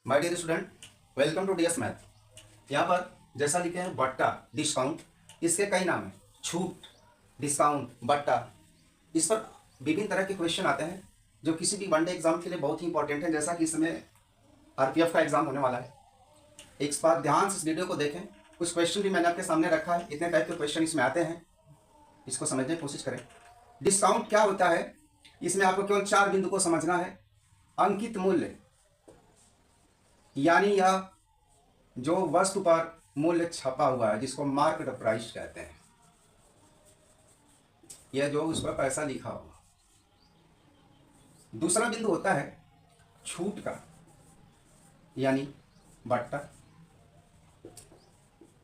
My dear student, welcome to DS math. यहाँ पर जैसा लिखे हैं बट्टा डिस्काउंट, इसके कई नाम हैं, छूट, डिस्काउंट, बट्टा। इस पर विभिन्न तरह के क्वेश्चन आते हैं जो किसी भी वनडे एग्जाम के लिए बहुत ही इंपॉर्टेंट है। जैसा कि इसमें आरपीएफ का एग्जाम होने वाला है। एक बार ध्यान से इस वीडियो को देखें। कुछ क्वेश्चन भी मैंने आपके सामने रखा है, इतने टाइप के क्वेश्चन इसमें आते हैं, इसको समझने की कोशिश करें। डिस्काउंट क्या होता है, इसमें आपको केवल 4 बिंदु को समझना है। अंकित मूल्य यानी यह जो वस्तु पर मूल्य छपा हुआ है जिसको मार्केट प्राइस कहते हैं, यह जो उस पर पैसा लिखा हुआ। दूसरा बिंदु होता है छूट का यानी बट्टा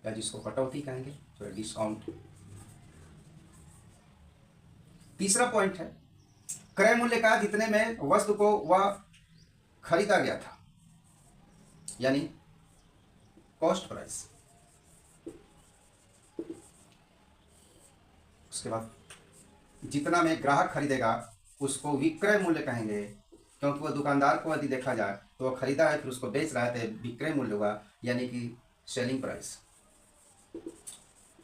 या जिसको कटौती कहेंगे तो डिस्काउंट। तीसरा पॉइंट है क्रय मूल्य का, जितने में वस्तु को वह खरीदा गया था यानी कॉस्ट प्राइस। उसके बाद जितना में ग्राहक खरीदेगा उसको विक्रय मूल्य कहेंगे, क्योंकि वह दुकानदार को यदि देखा जाए तो वह खरीदा है फिर उसको बेच रहा है तो विक्रय मूल्य होगा यानी कि सेलिंग प्राइस।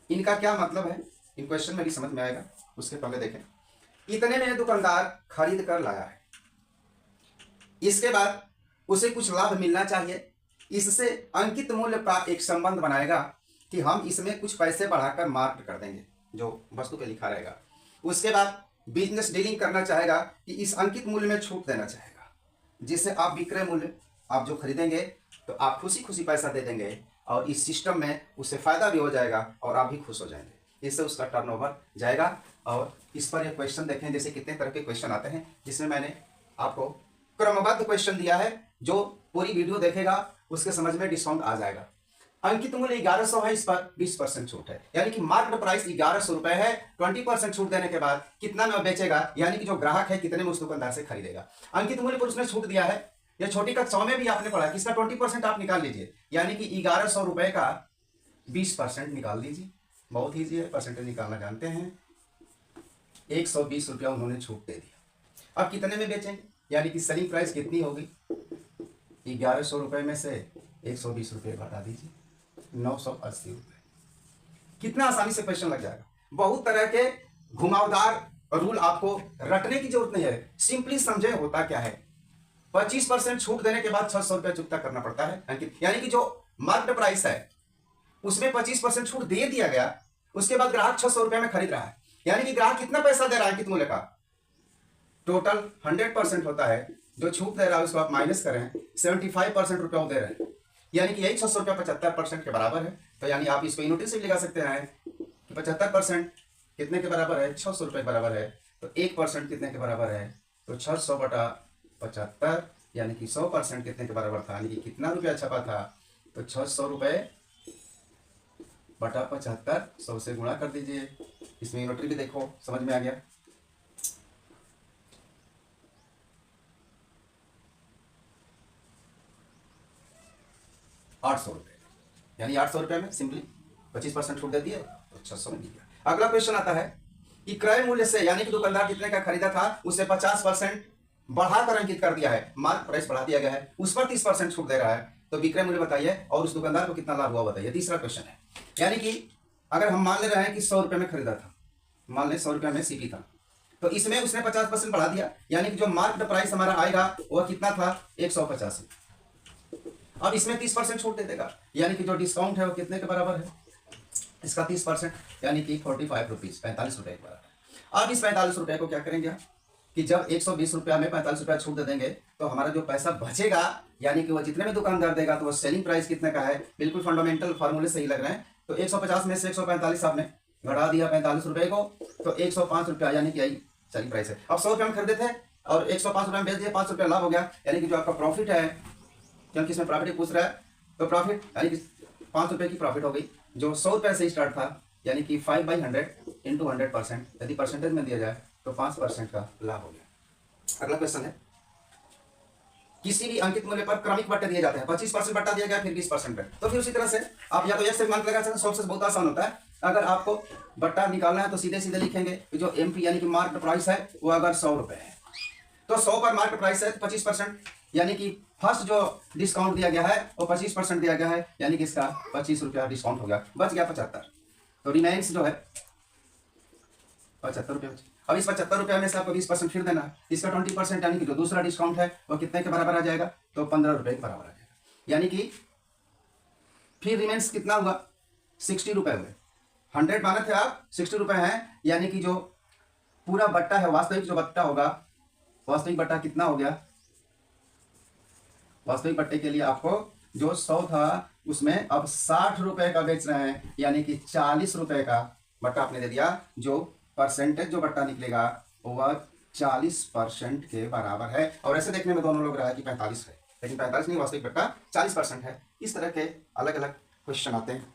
इनका क्या मतलब है इन क्वेश्चन में भी समझ में आएगा। उसके पहले देखें, इतने में दुकानदार खरीद कर लाया है, इसके बाद उसे कुछ लाभ मिलना चाहिए। इससे अंकित मूल्य का एक संबंध बनाएगा कि हम इसमें कुछ पैसे बढ़ाकर मार्क कर देंगे जो वस्तु पे लिखा रहेगा। उसके बाद बिजनेस डीलिंग करना चाहेगा कि इस अंकित मूल्य में छूट देना चाहेगा, जिससे आप विक्रय मूल्य आप जो खरीदेंगे तो आप खुशी खुशी पैसा दे देंगे और इस सिस्टम में उससे फायदा भी हो जाएगा और आप भी खुश हो जाएंगे। इससे उसका टर्नओवर जाएगा। और इस पर यह क्वेश्चन देखें, जैसे कितने तरह के क्वेश्चन आते हैं, जिसमें मैंने आपको क्रमबद्ध क्वेश्चन दिया है। जो पूरी वीडियो देखेगा उसके समझ में डिस्काउंट आ जाएगा। अंकित मूल्य 1100 है, इस पर 20% छूट है यानी कि मार्केट प्राइस 1100 रुपए है। 20% छूट देने के बाद कितना में बेचेगा यानी कि जो ग्राहक है कितने में उस दुकानदार से खरीदेगा। अंकित मूल्य पर उसने छूट दिया है। यह छोटी कक्षा में भी आपने पढ़ा कि इसका 20% आप निकाल लीजिए यानी कि 1100 रुपए का 20% निकाल लीजिए। बहुत ईजी है, परसेंटेज निकालना जानते हैं। 120 रुपया उन्होंने छूट दे दिया। अब कितने में बेचेंगे यानी कि सेलिंग प्राइस कितनी होगी, 1100 रुपए में से 120 रुपये घटा दीजिए, 980 रुपये। कितना आसानी से क्वेश्चन लग जाएगा। बहुत तरह के घुमावदार रूल आपको रटने की जरूरत नहीं है, सिंपली समझे होता क्या है। 25% छूट देने के बाद 600 रुपया चुकता करना पड़ता है अंकित, यानी कि जो मार्केट प्राइस है उसमें 25% छूट दे दिया गया। उसके बाद ग्राहक 600 रुपये में खरीद रहा है यानी कि ग्राहक कितना पैसा दे रहा है अंकित मूल्य का, टोटल 100% होता है। जो छूट दे रहा है उसको आप माइनस करें, 75% रुपया दे रहे हैं यानी कि यही 600 रुपया 75% के बराबर है। तो यानी आप इसको यूनिट से भी लगा सकते हैं कि 75% कितने के बराबर है, 600 रुपये के बराबर है। तो 1% कितने के बराबर है, तो 600 बटा 75 यानी कि 100% कितने के बराबर था, यानी कि कितना रुपया छपा था, तो 600 रुपये बटा 75, 100 से गुणा कर दीजिए। इसमें यूनिट भी देखो, समझ में आ गया। ₹800 यानी 800 रुपये में सिंपली 25% छूट दे दिए तो 600 में दिया। अगला क्वेश्चन आता है कि क्रय मूल्य से यानी कि दुकानदार कितने का खरीदा था उसे 50% बढ़ाकर अंकित कर दिया है, मार्क प्राइस बढ़ा दिया गया है, उस पर 30% छूट दे रहा है। तो विक्रय मूल्य बताइए और उस दुकानदार को कितना लाभ हुआ बताइए। तीसरा क्वेश्चन है, यानी कि अगर हम मान ले रहे हैं कि 100 रुपये में खरीदा था, मान लें 100 रुपये में सीपी था, तो इसमें उसने 50% बढ़ा दिया यानी कि जो मार्केट प्राइस हमारा आएगा वह कितना था, 185। अब इसमें 30% छूट दे देगा यानी कि जो डिस्काउंट है वो कितने के बराबर है, इसका 30% यानी कि 45 रुपीज, 45 रुपये के बराबर। अब इस 45 रुपये को क्या करेंगे कि जब 120 रुपया में 45 रुपया छूट दे देंगे तो हमारा जो पैसा बचेगा यानी कि वो जितने में दुकानदार देगा तो वो सेलिंग प्राइस कितने का है, बिल्कुल फंडामेंटल फार्मूले सही लग रहे हैं। तो 150 में से 145 आपने घटा दिया 45 रुपये को, तो 105 रुपया यानी कि यही सेलिंग प्राइस है। अब 100 रुपये में खरीदे थे और 105 रुपये में बेच दिए, 5 रुपया लाभ हो गया यानी कि जो आपका प्रॉफिट है, क्योंकि इसमें प्रॉफिट पूछ रहा है तो प्रॉफिट यानी कि 5 रुपये की प्रॉफिट हो गई। जो 100 रुपये से स्टार्ट था यानी कि 5/100 इंटू 100%, यदि परसेंटेज में दिया जाए तो 5% का लाभ हो गया। अगला क्वेश्चन है, किसी भी अंकित मूल्य पर क्रमिक बट्टे दिए जाते हैं। 25% बट्टा दिया गया फिर 20% पे, तो फिर उसी तरह से आप या तो एक से मान लगा सकते हैं। सबसे बहुत आसान होता है, अगर आपको बट्टा निकालना है तो सीधे सीधे लिखेंगे कि जो एमपी यानी कि मार्केट प्राइस है वो अगर 100 रुपये है तो 100 पर मार्केट प्राइस है 25% यानी कि फर्स्ट जो डिस्काउंट दिया गया है वो 25% दिया गया है, यानी कि इसका 25 रुपया डिस्काउंट हो गया, बच गया 75। तो रिमेन्स जो है 75 रुपये। अब इस 75 रुपये में से आपको 20% फिर देना है, इसका 20% यानी कि जो दूसरा डिस्काउंट है वो कितने के बराबर आ जाएगा, तो 15 रुपये के बराबर आ जाएगा। यानी कि फिर रिमेन्स कितना हुआ, 60 रुपये हुए। 100 माने थे आप, 60 रुपये हैं, यानी कि जो पूरा बट्टा है, वास्तविक जो बट्टा होगा, वास्तविक बट्टा कितना हो गया, वास्तविक बट्टे के लिए आपको जो 100 था उसमें अब 60 रुपए का बेच रहे हैं, यानी कि 40 रुपए का बट्टा आपने दे दिया। जो परसेंटेज जो बट्टा निकलेगा वह 40% के बराबर है। और ऐसे देखने में दोनों लोग रहा है कि 45 है, लेकिन 45 नहीं, वास्तविक बट्टा 40% है। इस तरह के अलग अलग क्वेश्चन आते हैं।